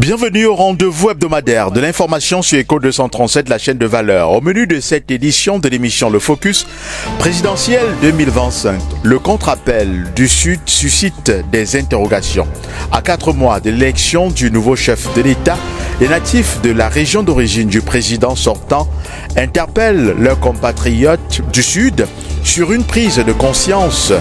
Bienvenue au rendez-vous hebdomadaire de l'information sur Éco 237, la chaîne de valeur. Au menu de cette édition de l'émission Le Focus présidentiel 2025, le contre-appel du Sud suscite des interrogations. À 4 mois de l'élection du nouveau chef de l'État, les natifs de la région d'origine du président sortant interpellent leurs compatriotes du Sud sur une prise de conscience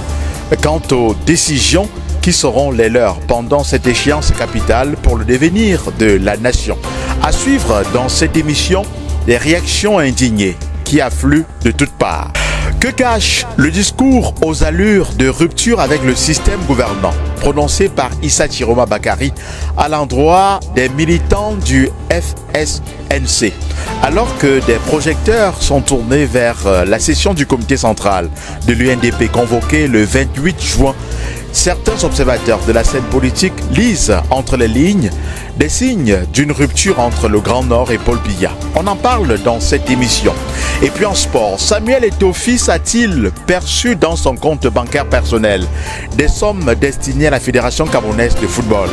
quant aux décisions qui seront les leurs pendant cette échéance capitale pour le devenir de la nation. À suivre dans cette émission, les réactions indignées qui affluent de toutes parts. Que cache le discours aux allures de rupture avec le système gouvernant prononcé par Issa Chiroma Bakari à l'endroit des militants du FSNC, alors que des projecteurs sont tournés vers la session du comité central de l'UNDP convoquée le 28 juin. Certains observateurs de la scène politique lisent entre les lignes des signes d'une rupture entre le Grand Nord et Paul Biya. On en parle dans cette émission. Et puis en sport, Samuel Eto'o-Fils a-t-il perçu dans son compte bancaire personnel des sommes destinées à la Fédération camerounaise de football?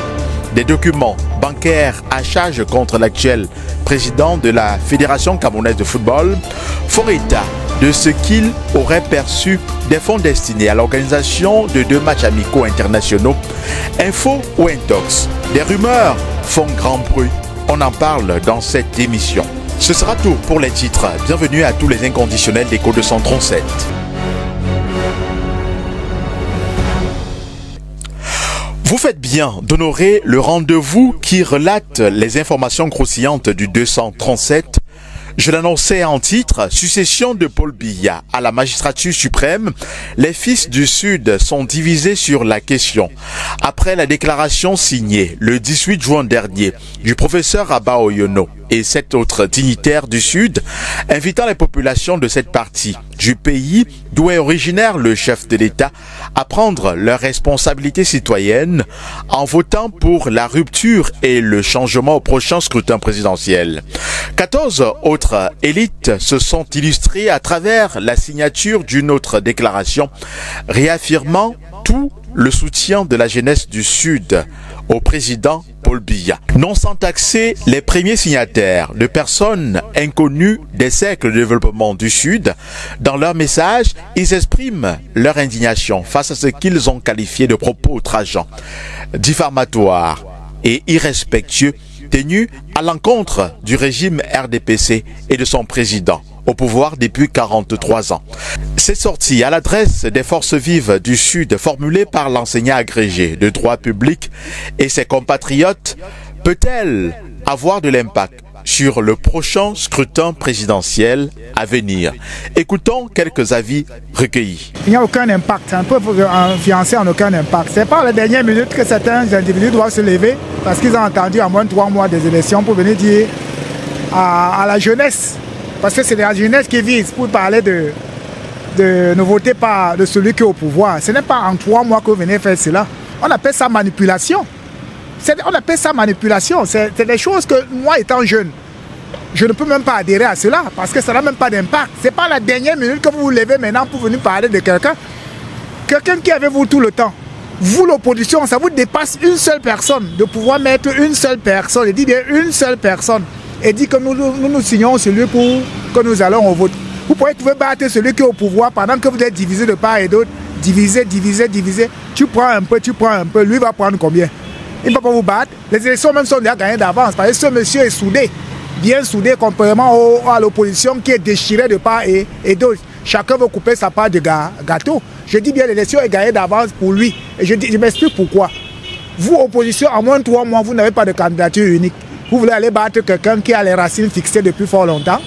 Des documents bancaires à charge contre l'actuel président de la Fédération camerounaise de football font état de ce qu'il aurait perçu des fonds destinés à l'organisation de 2 matchs amicaux internationaux. Info ou intox, des rumeurs font grand bruit. On en parle dans cette émission. Ce sera tout pour les titres. Bienvenue à tous les inconditionnels d'Éco 237. Vous faites bien d'honorer le rendez-vous qui relate les informations croustillantes du 237. Je l'annonçais en titre, succession de Paul Biya à la magistrature suprême. Les fils du Sud sont divisés sur la question. Après la déclaration signée le 18 juin dernier du professeur Abba Oyono et 7 autres dignitaires du Sud, invitant les populations de cette partie du pays d'où est originaire le chef de l'État à prendre leurs responsabilités citoyennes en votant pour la rupture et le changement au prochain scrutin présidentiel. 14 autres élites se sont illustrées à travers la signature d'une autre déclaration réaffirmant tout le soutien de la jeunesse du Sud au président Paul Biya. Non sans taxer les premiers signataires de personnes inconnues des cercles de développement du Sud, dans leur message, ils expriment leur indignation face à ce qu'ils ont qualifié de propos outrageants, diffamatoires et irrespectueux tenus à l'encontre du régime RDPC et de son président, au pouvoir depuis 43 ans. Cette sortie à l'adresse des forces vives du Sud formulée par l'enseignant agrégé de droit public et ses compatriotes peut-elle avoir de l'impact sur le prochain scrutin présidentiel à venir? Écoutons quelques avis recueillis. Il n'y a aucun impact, un peu influencé en aucun impact. C'est pas la dernière minute que certains individus doivent se lever parce qu'ils ont entendu à moins de 3 mois des élections pour venir dire à la jeunesse, parce que c'est la jeunesse qui vise pour parler de ne votez pas de celui qui est au pouvoir. Ce n'est pas en 3 mois que vous venez faire cela. On appelle ça manipulation. On appelle ça manipulation. C'est des choses que moi, étant jeune, je ne peux même pas adhérer à cela parce que ça n'a même pas d'impact. Ce n'est pas la dernière minute que vous vous levez maintenant pour venir parler de quelqu'un. Quelqu'un qui est avec vous tout le temps. Vous, l'opposition, ça vous dépasse une seule personne. De pouvoir mettre une seule personne et dire une seule personne et dire que nous signons celui pour que nous allons au vote. Vous pouvez battre celui qui est au pouvoir pendant que vous êtes divisé de part et d'autre. Divisé. Tu prends un peu. Lui va prendre combien? Il ne va pas vous battre. Les élections même sont déjà gagnées d'avance parce que ce monsieur est soudé, bien soudé, comparément à l'opposition qui est déchirée de part et d'autre. Chacun veut couper sa part de gâteau. Je dis bien l'élection est gagnée d'avance pour lui. Et je m'explique pourquoi. Vous, opposition, en moins de 3 mois, vous n'avez pas de candidature unique. Vous voulez aller battre quelqu'un qui a les racines fixées depuis fort longtemps.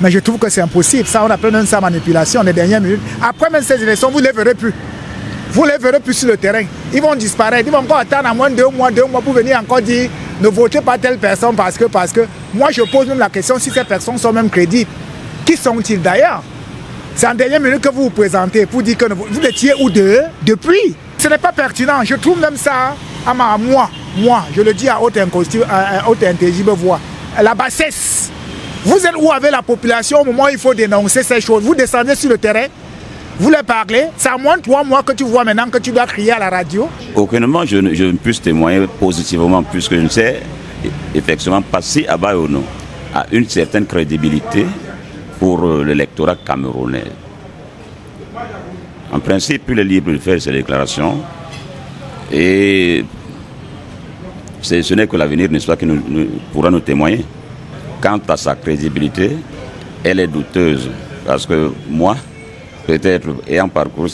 Mais je trouve que c'est impossible. Ça, on appelle même ça manipulation les dernières minutes. Après même ces élections, vous ne les verrez plus. Vous ne les verrez plus sur le terrain. Ils vont disparaître. Ils vont encore attendre à moins de 2 mois pour venir encore dire ne votez pas telle personne parce que moi je pose même la question si ces personnes sont même crédibles. Qui sont-ils d'ailleurs? C'est en dernière minute que vous vous présentez pour dire que vous étiez où depuis. Ce n'est pas pertinent. Je trouve même ça à moi, je le dis à haute intelligible voix, la bassesse. Vous êtes où avec la population au moment où il faut dénoncer ces choses? Vous descendez sur le terrain, vous leur parlez, c'est à moins de 3 mois que tu vois maintenant que tu dois crier à la radio. Aucunement, je ne puisse témoigner positivement puisque je ne sais effectivement passer à Bayono a une certaine crédibilité pour l'électorat camerounais. En principe, il est libre de faire ses déclarations et ce n'est que l'avenir, n'est-ce pas, qui pourra nous témoigner. Quant à sa crédibilité, elle est douteuse parce que moi, peut-être ayant parcouru,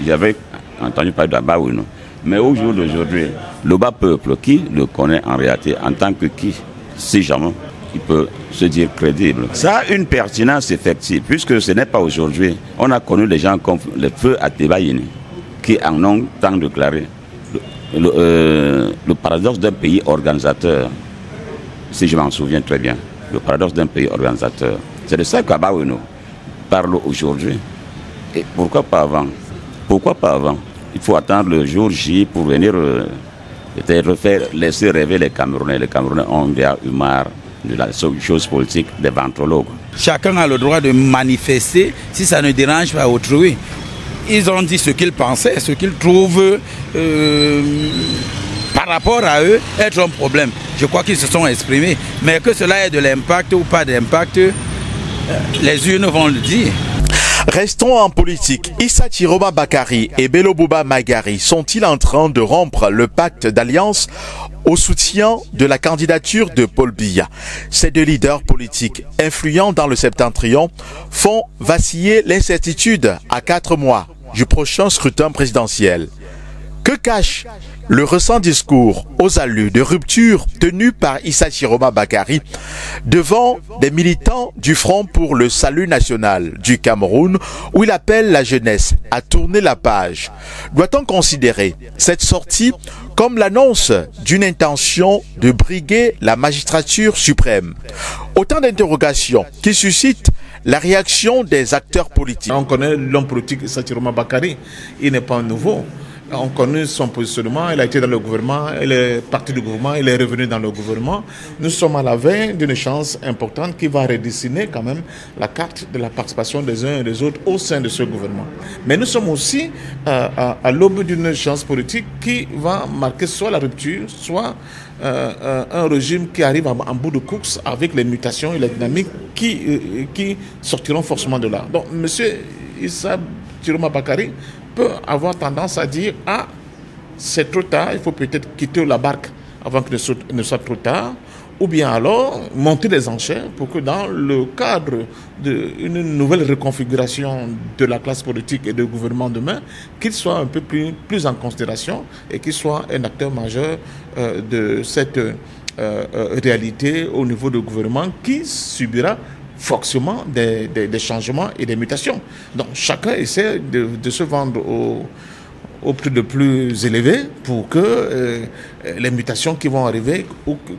j'avais entendu parler d'Abaouino. Mais au jour d'aujourd'hui, le bas peuple, qui le connaît en réalité en tant que qui, si jamais, il peut se dire crédible. Ça a une pertinence effective, puisque ce n'est pas aujourd'hui. On a connu des gens comme le feu à Tebaïni, qui en ont tant déclaré. Le paradoxe d'un pays organisateur, si je m'en souviens très bien, le paradoxe d'un pays organisateur, c'est de ça qu'Abaouino parle aujourd'hui. Et pourquoi pas avant? Pourquoi pas avant? Il faut attendre le jour J pour venir peut-être laisser rêver les Camerounais. Les Camerounais ont bien eu marre de la chose politique des ventrologues. Chacun a le droit de manifester si ça ne dérange pas autrui. Ils ont dit ce qu'ils pensaient, ce qu'ils trouvent par rapport à eux être un problème. Je crois qu'ils se sont exprimés. Mais que cela ait de l'impact ou pas d'impact, les urnes vont le dire. Restons en politique. Issa Chiroma Bakary et Bello Bouba Maïgari sont-ils en train de rompre le pacte d'alliance au soutien de la candidature de Paul Biya? Ces deux leaders politiques influents dans le septentrion font vaciller l'incertitude à 4 mois du prochain scrutin présidentiel. Que cache le récent discours aux allures de rupture tenu par Issa Chiroma Bakary devant des militants du Front pour le Salut National du Cameroun, où il appelle la jeunesse à tourner la page? Doit-on considérer cette sortie comme l'annonce d'une intention de briguer la magistrature suprême? Autant d'interrogations qui suscitent la réaction des acteurs politiques. On connaît l'homme politique Issa Chiroma Bakary, il n'est pas nouveau. On connaît son positionnement, il a été dans le gouvernement, il est parti du gouvernement, il est revenu dans le gouvernement. Nous sommes à la veille d'une chance importante qui va redessiner quand même la carte de la participation des uns et des autres au sein de ce gouvernement. Mais nous sommes aussi à l'aube d'une chance politique qui va marquer soit la rupture, soit un régime qui arrive en bout de course avec les mutations et les dynamiques qui sortiront forcément de là. Donc, M. Issa Chiroma Bakary peut avoir tendance à dire « Ah, c'est trop tard, il faut peut-être quitter la barque avant qu'il ne soit trop tard », ou bien alors monter les enchères pour que dans le cadre d'une nouvelle reconfiguration de la classe politique et du gouvernement demain, qu'il soit un peu plus en considération et qu'il soit un acteur majeur de cette réalité au niveau du gouvernement qui subira forcément des changements et des mutations. Donc chacun essaie de se vendre au prix le plus élevé pour que les mutations qui vont arriver,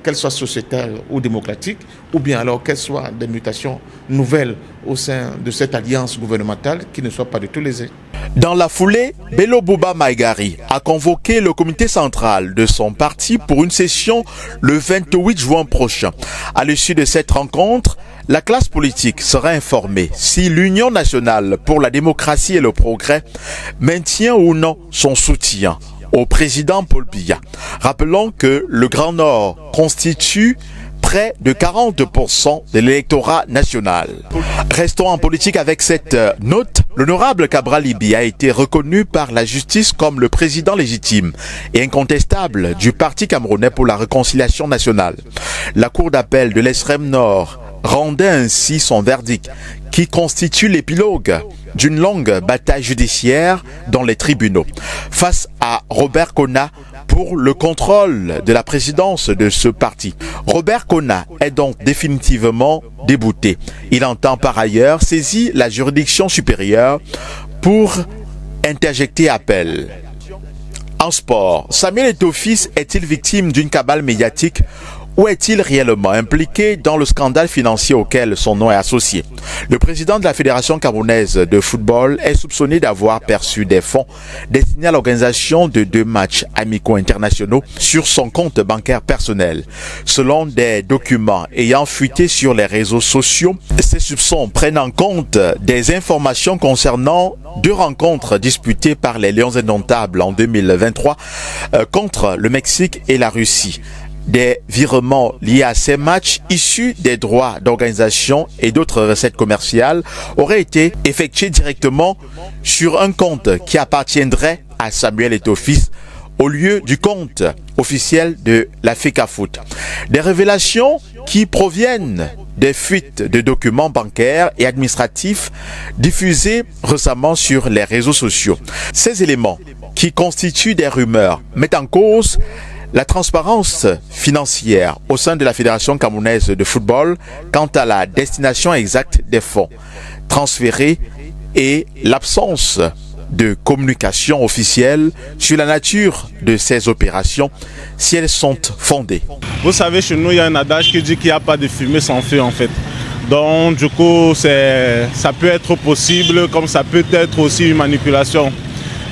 qu'elles soient sociétales ou démocratiques, ou bien alors qu'elles soient des mutations nouvelles au sein de cette alliance gouvernementale qui ne soient pas du tout lésées. Dans la foulée, Bello Bouba Maïgari a convoqué le comité central de son parti pour une session le 28 juin prochain. À l'issue de cette rencontre, la classe politique sera informée si l'Union nationale pour la démocratie et le progrès maintient ou non son soutien au président Paul Biya. Rappelons que le Grand Nord constitue près de 40% de l'électorat national. Restons en politique avec cette note. L'honorable Cabral Libi a été reconnu par la justice comme le président légitime et incontestable du Parti camerounais pour la réconciliation nationale. La Cour d'appel de l'extrême nord rendait ainsi son verdict qui constitue l'épilogue d'une longue bataille judiciaire dans les tribunaux face à Robert Kona pour le contrôle de la présidence de ce parti. Robert Kona est donc définitivement débouté. Il entend par ailleurs saisir la juridiction supérieure pour interjecter appel. En sport, Samuel Eto'o-Fils est-il victime d'une cabale médiatique ou est-il réellement impliqué dans le scandale financier auquel son nom est associé? Le président de la Fédération camerounaise de football est soupçonné d'avoir perçu des fonds destinés à l'organisation de 2 matchs amicaux internationaux sur son compte bancaire personnel. Selon des documents ayant fuité sur les réseaux sociaux, ces soupçons prennent en compte des informations concernant 2 rencontres disputées par les Lions indomptables en 2023 contre le Mexique et la Russie. des virements liés à ces matchs issus des droits d'organisation et d'autres recettes commerciales auraient été effectués directement sur un compte qui appartiendrait à Samuel Eto'o-Fils au lieu du compte officiel de la FECAFOOT. Des révélations qui proviennent des fuites de documents bancaires et administratifs diffusés récemment sur les réseaux sociaux. Ces éléments, qui constituent des rumeurs, mettent en cause la transparence financière au sein de la Fédération camerounaise de football quant à la destination exacte des fonds transférés et l'absence de communication officielle sur la nature de ces opérations, si elles sont fondées. Vous savez, chez nous, il y a un adage qui dit qu'il n'y a pas de fumée sans feu, en fait. Donc, du coup, ça peut être possible, comme ça peut être aussi une manipulation.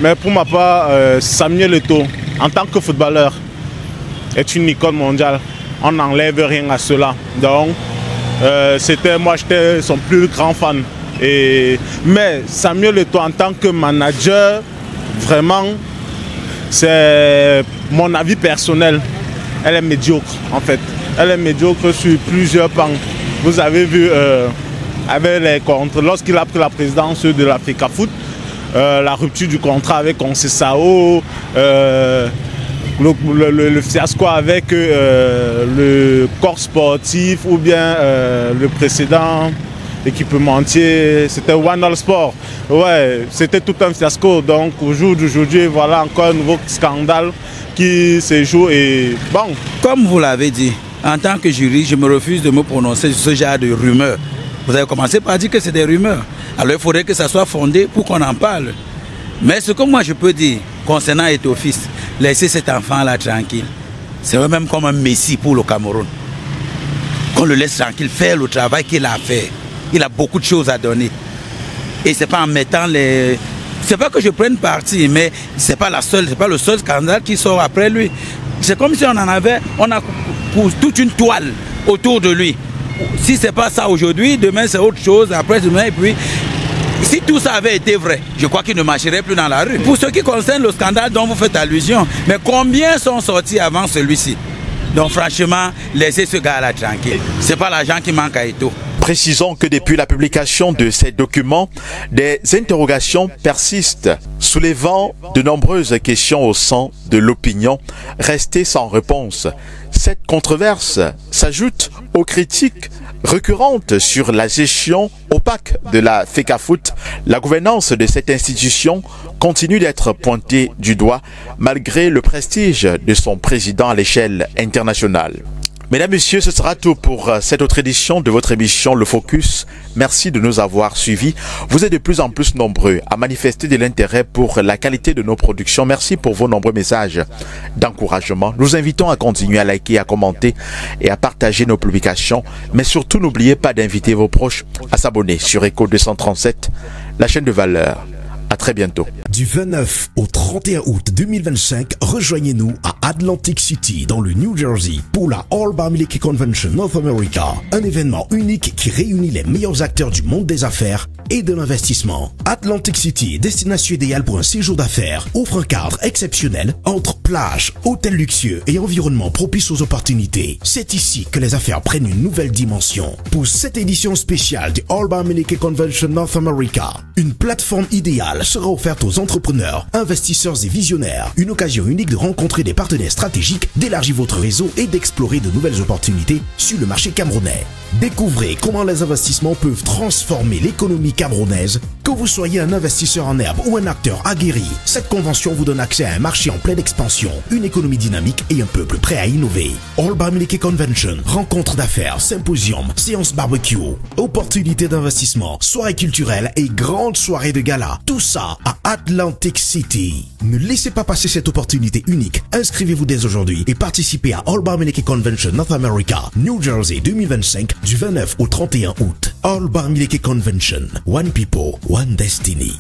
Mais pour ma part, Samuel Eto'o, en tant que footballeur, est une icône mondiale. On n'enlève rien à cela. Donc, moi, j'étais son plus grand fan. Mais Samuel Eto'o en tant que manager, vraiment, c'est mon avis personnel. Elle est médiocre en fait. Elle est médiocre sur plusieurs plans. Vous avez vu avec les contrats, lorsqu'il a pris la présidence de la FECAFOOT, la rupture du contrat avec Conceição, le fiasco avec le corps sportif ou bien le précédent équipementier, c'était One All Sport. Ouais, c'était tout un fiasco. Donc au jour d'aujourd'hui, voilà encore un nouveau scandale qui se joue et bon. Comme vous l'avez dit, en tant que juriste, je me refuse de me prononcer sur ce genre de rumeurs. Vous avez commencé par dire que c'est des rumeurs. Alors il faudrait que ça soit fondé pour qu'on en parle. Mais ce que moi je peux dire concernant Eto'o-Fils, laissez cet enfant-là tranquille. C'est même comme un messie pour le Cameroun. Qu'on le laisse tranquille, faire le travail qu'il a fait. Il a beaucoup de choses à donner. Et c'est pas en mettant les... C'est pas que je prenne parti, mais c'est pas le seul scandale qui sort après lui. C'est comme si on a toute une toile autour de lui. Si c'est pas ça aujourd'hui, demain c'est autre chose, après demain, et puis... Si tout ça avait été vrai, je crois qu'il ne marcherait plus dans la rue. Pour ce qui concerne le scandale dont vous faites allusion, mais combien sont sortis avant celui-ci? Donc franchement, laissez ce gars-là tranquille. C'est pas l'argent qui manque à Eto'o. Précisons que depuis la publication de ces documents, des interrogations persistent, soulevant de nombreuses questions au sein de l'opinion restée sans réponse. Cette controverse s'ajoute aux critiques récurrentes sur la gestion opaque de la FECAFOOT. La gouvernance de cette institution continue d'être pointée du doigt malgré le prestige de son président à l'échelle internationale. Mesdames, Messieurs, ce sera tout pour cette autre édition de votre émission Le Focus. Merci de nous avoir suivis. Vous êtes de plus en plus nombreux à manifester de l'intérêt pour la qualité de nos productions. Merci pour vos nombreux messages d'encouragement. Nous invitons à continuer à liker, à commenter et à partager nos publications. Mais surtout, n'oubliez pas d'inviter vos proches à s'abonner sur Echo 237, la chaîne de valeur. À très bientôt. Du 29 au 31 août 2025, rejoignez-nous à Atlantic City dans le New Jersey pour la All Bar Milwaukee Convention North America, un événement unique qui réunit les meilleurs acteurs du monde des affaires et de l'investissement. Atlantic City, destination idéale pour un séjour d'affaires, offre un cadre exceptionnel entre plage, hôtel luxueux et environnement propice aux opportunités. C'est ici que les affaires prennent une nouvelle dimension. Pour cette édition spéciale du All Bar Milwaukee Convention North America, une plateforme idéale sera offerte aux entrepreneurs, investisseurs et visionnaires. Une occasion unique de rencontrer des partenaires stratégiques, d'élargir votre réseau et d'explorer de nouvelles opportunités sur le marché camerounais. Découvrez comment les investissements peuvent transformer l'économie camerounaise. Que vous soyez un investisseur en herbe ou un acteur aguerri, cette convention vous donne accès à un marché en pleine expansion, une économie dynamique et un peuple prêt à innover. All Bar Milwaukee Convention, rencontre d'affaires, symposium, séance barbecue, opportunités d'investissement, soirées culturelles et grandes soirées de gala. Tout ça à Atlantic City. Ne laissez pas passer cette opportunité unique. Inscrivez-vous dès aujourd'hui et participez à All Bar Milwaukee Convention North America, New Jersey 2025 du 29 au 31 août. All Bar Milwaukee Convention. One people, one destiny.